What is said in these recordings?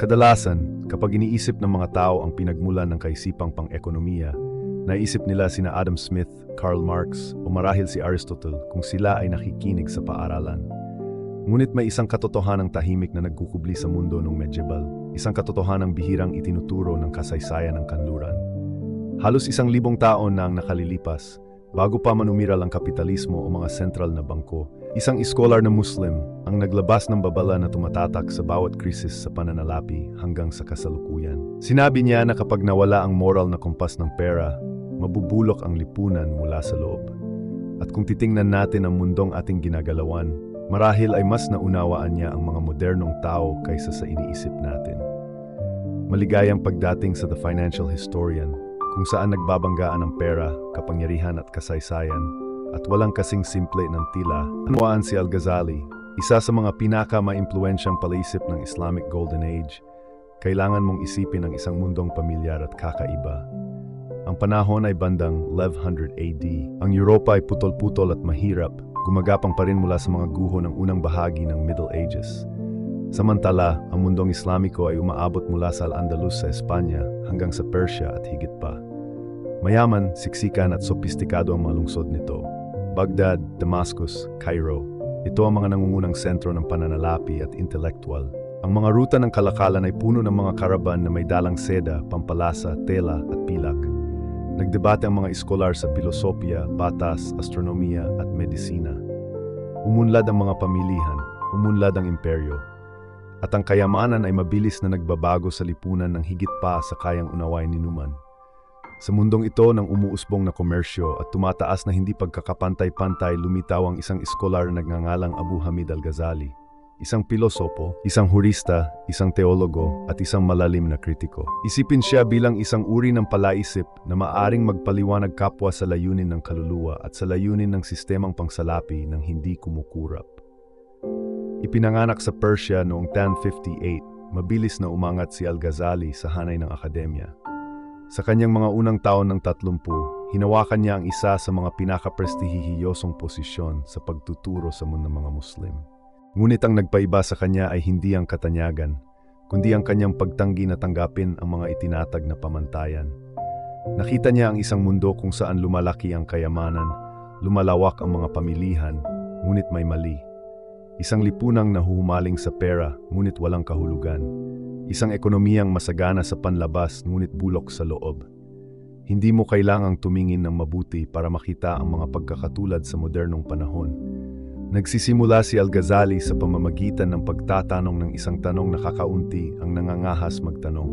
Kadalasan, kapag iniisip ng mga tao ang pinagmulan ng kaisipang pang-ekonomiya, naisip nila sina Adam Smith, Karl Marx o marahil si Aristotle kung sila ay nakikinig sa paaralan. Ngunit may isang katotohanang tahimik na nagkukubli sa mundo ng medieval, isang katotohanang bihirang itinuturo ng kasaysayan ng kanluran. Halos 1,000 taon na ang nakalilipas, bago pa man umiral ang kapitalismo o mga sentral na bangko, isang iskolar na Muslim ang naglabas ng babala na tumatatak sa bawat krisis sa pananalapi hanggang sa kasalukuyan. Sinabi niya na kapag nawala ang moral na kompas ng pera, mabubulok ang lipunan mula sa loob. At kung titingnan natin ang mundong ating ginagalawan, marahil ay mas naunawaan niya ang mga modernong tao kaysa sa iniisip natin. Maligayang pagdating sa The Financial Historian, kung saan nagbabanggaan ang pera, kapangyarihan at kasaysayan, at walang kasing simple ng tila. Unwaan si Al-Ghazali, isa sa mga pinaka-maimpluwensyang palaisip ng Islamic Golden Age. Kailangan mong isipin ang isang mundong pamilyar at kakaiba. Ang panahon ay bandang 1100 AD. Ang Europa ay putol-putol at mahirap, gumagapang pa rin mula sa mga guho ng unang bahagi ng Middle Ages. Samantala, ang mundong Islamiko ay umaabot mula sa Al-Andalus sa Espanya hanggang sa Persia at higit pa. Mayaman, siksikan at sopistikado ang mga lungsod nito. Baghdad, Damascus, Cairo. Ito ang mga nangungunang sentro ng pananalapi at intelektual. Ang mga ruta ng kalakalan ay puno ng mga karaban na may dalang seda, pampalasa, tela at pilak. Nagdebate ang mga iskolar sa pilosopiya, batas, astronomiya at medisina. Umunlad ang mga pamilihan, umunlad ang imperyo. At ang kayamanan ay mabilis na nagbabago sa lipunan ng higit pa sa kayang unawain ni Numan. Sa mundong ito ng umuusbong na komersyo at tumataas na hindi pagkakapantay-pantay, lumitaw ang isang iskolar na nagngangalang Abu Hamid Al-Ghazali. Isang pilosopo, isang hurista, isang teologo at isang malalim na kritiko. Isipin siya bilang isang uri ng palaisip na maaring magpaliwanag kapwa sa layunin ng kaluluwa at sa layunin ng sistemang pangsalapi ng hindi kumukurap. Ipinanganak sa Persia noong 1058, mabilis na umangat si Al-Ghazali sa hanay ng akademya. Sa kanyang mga unang taon ng 30, hinawakan niya ang isa sa mga pinakaprestihiyosong posisyon sa pagtuturo sa mundong mga Muslim. Ngunit ang nagpaiba sa kanya ay hindi ang katanyagan, kundi ang kanyang pagtanggi na tanggapin ang mga itinatag na pamantayan. Nakita niya ang isang mundo kung saan lumalaki ang kayamanan, lumalawak ang mga pamilihan, ngunit may mali. Isang lipunang nahuhumaling sa pera, ngunit walang kahulugan. Isang ekonomiyang masagana sa panlabas, ngunit bulok sa loob. Hindi mo kailangang tumingin ng mabuti para makita ang mga pagkakatulad sa modernong panahon. Nagsisimula si Al-Ghazali sa pamamagitan ng pagtatanong ng isang tanong na kakaunti ang nangangahas magtanong.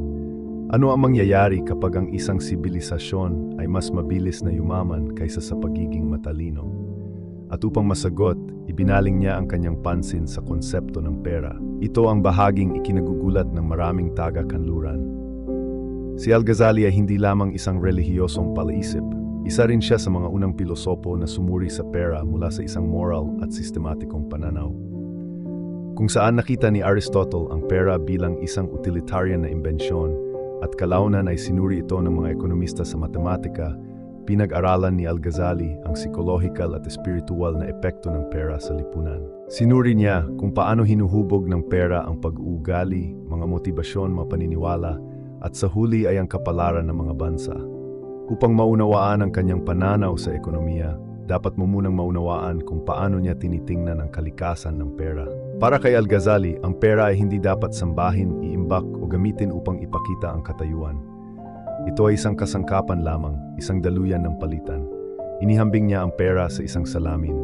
Ano ang mangyayari kapag ang isang sibilisasyon ay mas mabilis na yumaman kaysa sa pagiging matalino? At upang masagot, ibinaling niya ang kanyang pansin sa konsepto ng pera. Ito ang bahaging ikinagugulat ng maraming taga-kanluran. Si Al-Ghazali ay hindi lamang isang relihiyosong palaisip. Isa rin siya sa mga unang pilosopo na sumuri sa pera mula sa isang moral at sistematikong pananaw. Kung saan nakita ni Aristotle ang pera bilang isang utilitarian na imbensyon at kalaunan ay sinuri ito ng mga ekonomista sa matematika, pinag-aralan ni Al-Ghazali ang psychological at spiritual na epekto ng pera sa lipunan. Sinuri niya kung paano hinuhubog ng pera ang pag-uugali, mga motibasyon, mga paniniwala, at sa huli ay ang kapalaran ng mga bansa. Upang maunawaan ang kanyang pananaw sa ekonomiya, dapat mo munang maunawaan kung paano niya tinitingnan ang kalikasan ng pera. Para kay Al-Ghazali, ang pera ay hindi dapat sambahin, iimbak o gamitin upang ipakita ang katayuan. Ito ay isang kasangkapan lamang, isang daluyan ng palitan. Inihambing niya ang pera sa isang salamin.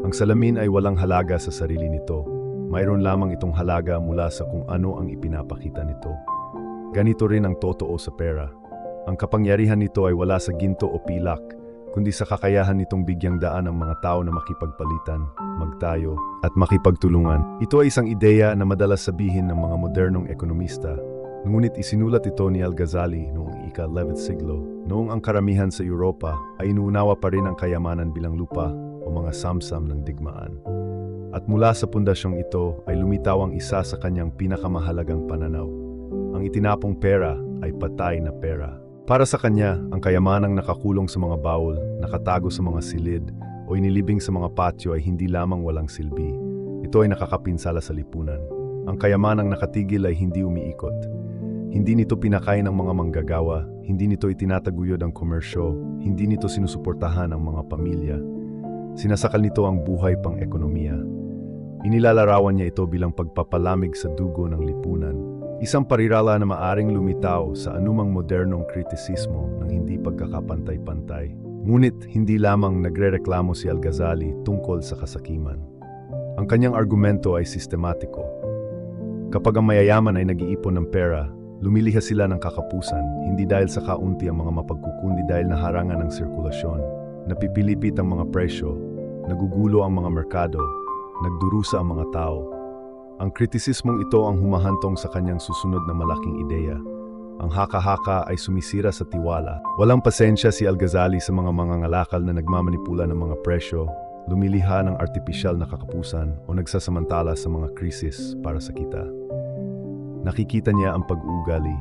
Ang salamin ay walang halaga sa sarili nito. Mayroon lamang itong halaga mula sa kung ano ang ipinapakita nito. Ganito rin ang totoo sa pera. Ang kapangyarihan nito ay wala sa ginto o pilak, kundi sa kakayahan nitong bigyang daan ang mga tao na makipagpalitan, magtayo, at makipagtulungan. Ito ay isang ideya na madalas sabihin ng mga modernong ekonomista. Ngunit isinulat ito ni Al-Ghazali noong ika-11th siglo, noong ang karamihan sa Europa ay inuunawa pa rin ang kayamanan bilang lupa o mga samsam ng digmaan. At mula sa pundasyong ito ay lumitaw ang isa sa kanyang pinakamahalagang pananaw. Ang itinapong pera ay patay na pera. Para sa kanya, ang kayamanang nakakulong sa mga bawol, nakatago sa mga silid, o inilibing sa mga patio ay hindi lamang walang silbi. Ito ay nakakapinsala sa lipunan. Ang kayamanang nakatigil ay hindi umiikot. Hindi nito pinakain ang mga manggagawa, hindi nito itinataguyod ang komersyo, hindi nito sinusuportahan ang mga pamilya. Sinasakal nito ang buhay pang-ekonomiya. Inilalarawan niya ito bilang pagpapalamig sa dugo ng lipunan. Isang parirala na maaring lumitaw sa anumang modernong kritisismo ng hindi pagkakapantay-pantay. Ngunit hindi lamang nagrereklamo si Al-Ghazali tungkol sa kasakiman. Ang kanyang argumento ay sistematiko. Kapag ang mayayaman ay nag-iipon ng pera, lumilihas sila ng kakapusan, hindi dahil sa kaunti ang mga mapagkukundi dahil naharangan ng sirkulasyon, napipilipit ang mga presyo, nagugulo ang mga merkado, nagdurusa ang mga tao. Ang kritisismong ito ang humahantong sa kanyang susunod na malaking ideya. Ang haka-haka ay sumisira sa tiwala. Walang pasensya si Al-Ghazali sa mga mangangalakal na nagmamanipula ng mga presyo, lumiliha ng artipisyal na kakapusan o nagsasamantala sa mga krisis para sa kita. Nakikita niya ang pag-uugali,